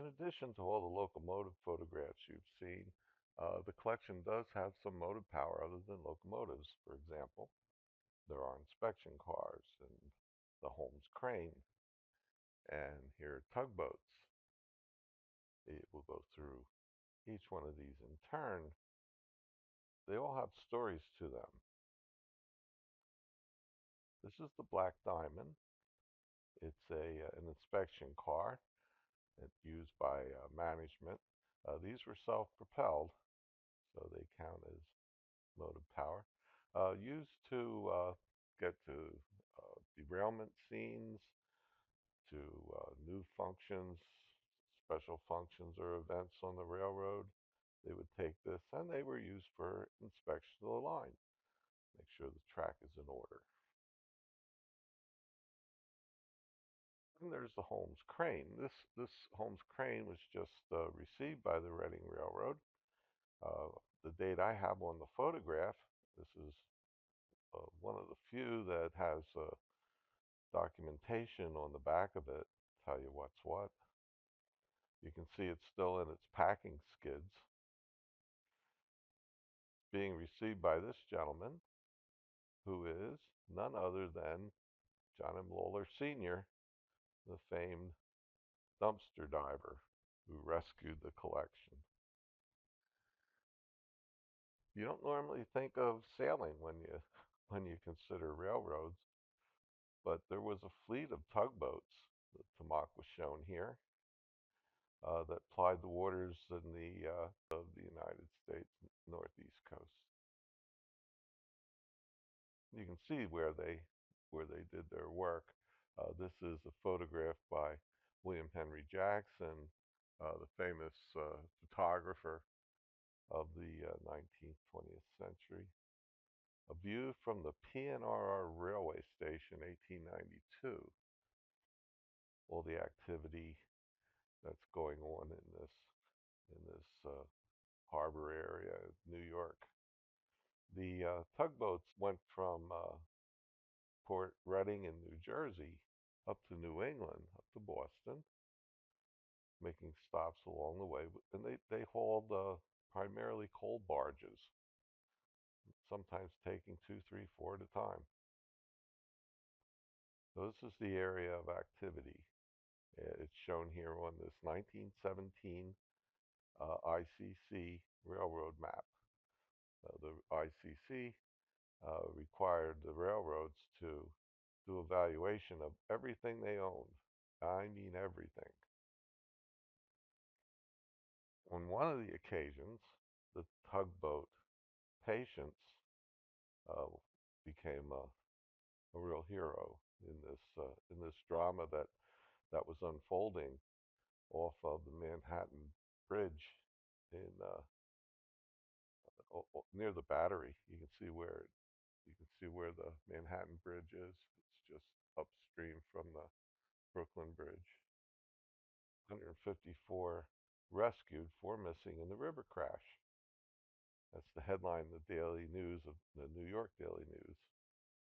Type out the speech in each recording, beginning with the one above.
In addition to all the locomotive photographs you've seen, the collection does have some motive power other than locomotives. For example, there are inspection cars and the Holmes crane, and here are tugboats. It will go through each one of these in turn. They all have stories to them. This is the Black Diamond. It's an inspection car. It's used by management. These were self-propelled, so they count as motive power. Used to get to derailment scenes, to new functions, special functions or events on the railroad. They would take this, and they were used for inspection of the line, make sure the track is in order. And there's the Holmes crane. This Holmes crane was just received by the Reading Railroad. Uh, the date I have on the photograph, this is one of the few that has documentation on the back of it, tell you what's what. You can see it's still in its packing skids, being received by this gentleman, who is none other than John M. Lawler Sr., the famed dumpster diver who rescued the collection. You don't normally think of sailing when you consider railroads, but there was a fleet of tugboats. The Tamaki was shown here, that plied the waters in the of the United States northeast coast. You can see where they did their work. This is a photograph by William Henry Jackson, the famous photographer of the 19th, 20th century. A view from the PNRR railway station, 1892. All the activity that's going on in this harbor area, New York. The tugboats went from Port Reading in New Jersey up to New England, up to Boston, making stops along the way. And they hauled primarily coal barges, sometimes taking two, three, four at a time. So this is the area of activity. It's shown here on this 1917 ICC railroad map. The ICC required the railroads to do evaluation of everything they owned. I mean everything. On one of the occasions, the tugboat Patience uh, became a real hero in this drama that was unfolding off of the Manhattan Bridge in near the Battery. You can see where the Manhattan Bridge is. It's just upstream from the Brooklyn Bridge. 154 rescued, 4 missing in the river crash. That's the headline in the Daily News of the New York Daily News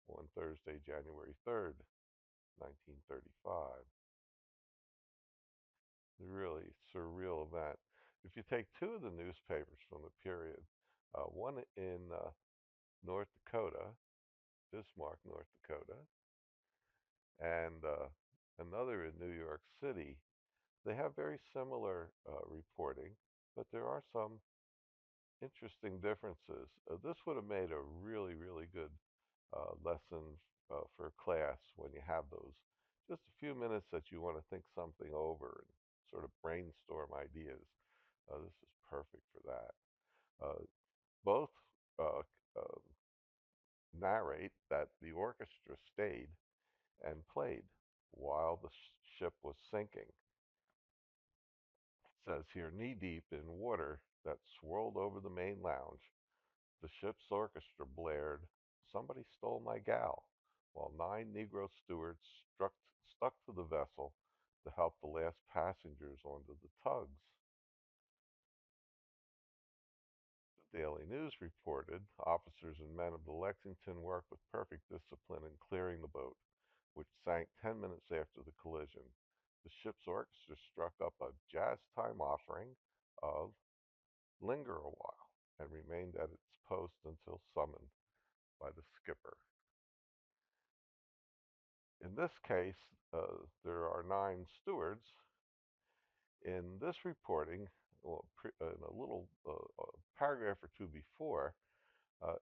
on Thursday, January 3rd, 1935. A really surreal event. If you take two of the newspapers from the period, one in North Dakota, Bismarck, North Dakota, and another in New York City, they have very similar reporting, but there are some interesting differences. This would have made a really, really good lesson for class when you have those just a few minutes that you want to think something over and sort of brainstorm ideas. This is perfect for that. Uh, both uh, uh, narrate that the orchestra stayed and played while the ship was sinking. It says here, knee deep in water that swirled over the main lounge, the ship's orchestra blared, "Somebody Stole My Gal," while 9 Negro stewards stuck to the vessel to help the last passengers onto the tugs. The Daily News reported officers and men of the Lexington worked with perfect discipline in clearing the boat, which sank 10 minutes after the collision. the ship's orchestra struck up a jazz time offering of Linger a While and remained at its post until summoned by the skipper. In this case, there are 9 stewards. In this reporting, well, in a little paragraph or two before,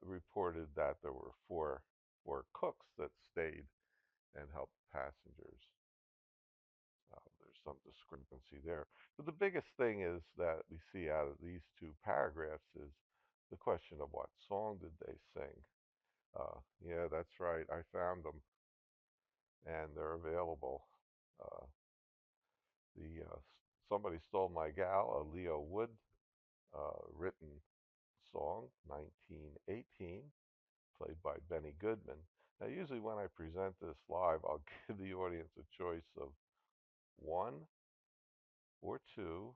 reported that there were four cooks that stayed and helped passengers. There's some discrepancy there. But the biggest thing is that we see out of these 2 paragraphs is the question of what song did they sing. Yeah, that's right. I found them, and they're available. Uh, the Somebody Stole My Gal, a Leo Wood written song, 1918, played by Benny Goodman. Now, usually when I present this live, I'll give the audience a choice of 1 or 2,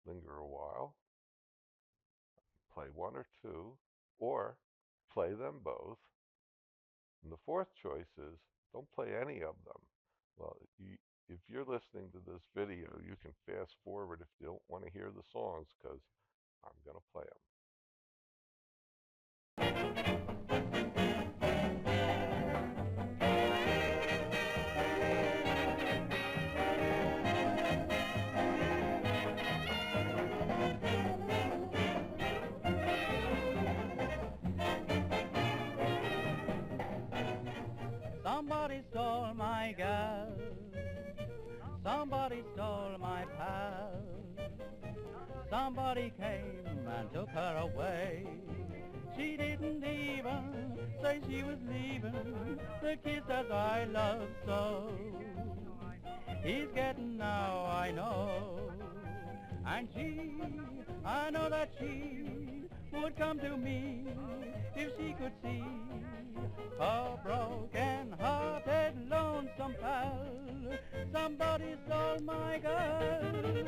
Linger a While, play 1 or 2, or play them both. And the fourth choice is don't play any of them. Well, if you're listening to this video, you can fast forward if you don't want to hear the songs because I'm going to play them. Somebody stole my gal, somebody stole my pal, somebody came and took her away. She didn't even say she was leaving the kiss that I love so. He's getting now, I know, and I know that she would come to me if she could see a broken-hearted, lonesome pal. Somebody stole my girl.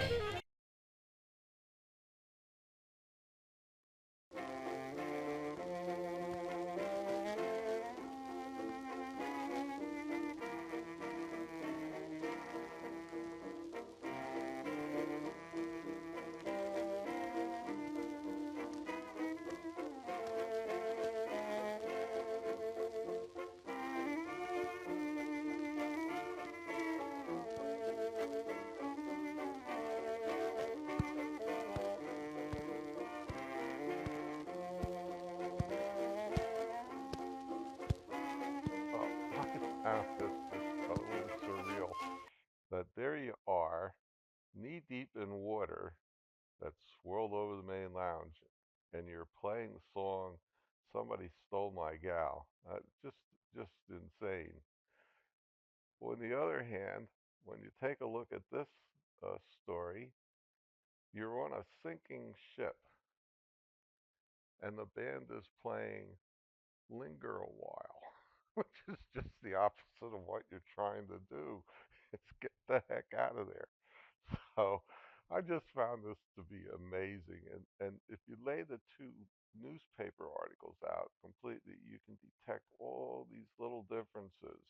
I found this just totally surreal. That there you are, knee deep in water that swirled over the main lounge, and you're playing the song "Somebody Stole My Gal." Just insane. On the other hand, when you take a look at this story, you're on a sinking ship, and the band is playing "Linger a While," which is just the opposite of what you're trying to do. It's get the heck out of there. So I just found this to be amazing. And if you lay the 2 newspaper articles out completely, you can detect all these little differences.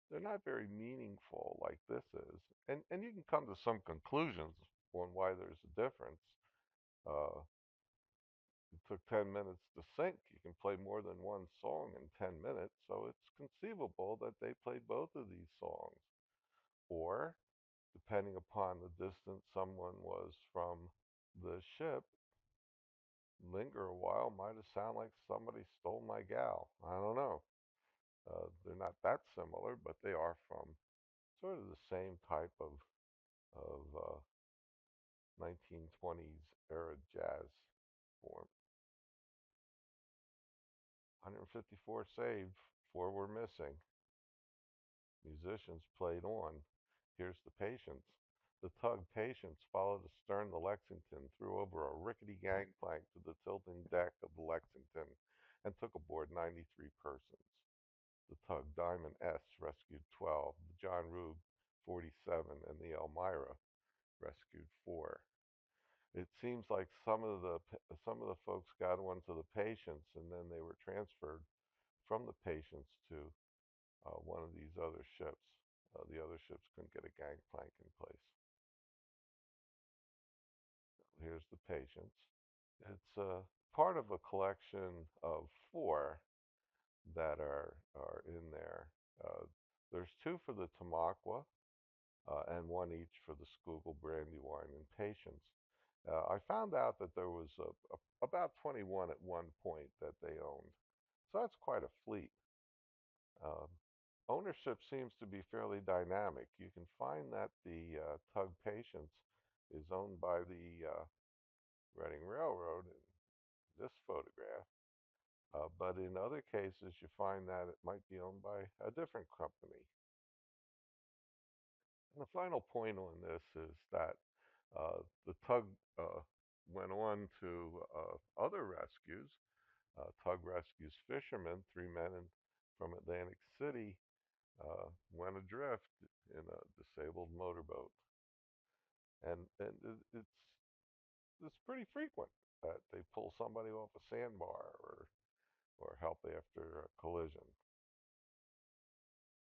They're not very meaningful like this is. And you can come to some conclusions on why there's a difference. Uh, it took 10 minutes to sync. You can play more than one song in 10 minutes, so it's conceivable that they played both of these songs. Or depending upon the distance someone was from the ship, Linger a While might have sounded like Somebody Stole My Gal. I don't know. They're not that similar, but they are from sort of the same type of 1920s era jazz form. 154 saved, 4 were missing. Musicians played on. Here's the Patience. The tug Patience followed astern the Lexington, threw over a rickety gangplank to the tilting deck of the Lexington, and took aboard 93 persons. The tug Diamond S rescued 12, the John Rube 47, and the Elmira rescued 4. It seems like some of the folks got onto the Patience, and then they were transferred from the Patience to one of these other ships. The other ships couldn't get a gangplank in place. Here's the Patience. It's part of a collection of four that are in there. There's two for the Tamaqua, and one each for the Schuylkill, Brandywine, and Patience. I found out that there was about 21 at one point that they owned, so that's quite a fleet. Um, Ownership seems to be fairly dynamic. You can find that the Tug Patience is owned by the Reading Railroad in this photograph, but in other cases you find that it might be owned by a different company. And the final point on this is that the Tug uh, went on to other rescues. Tug rescues fishermen. Three men from Atlantic City went adrift in a disabled motorboat, and it's pretty frequent that they pull somebody off a sandbar or help after a collision.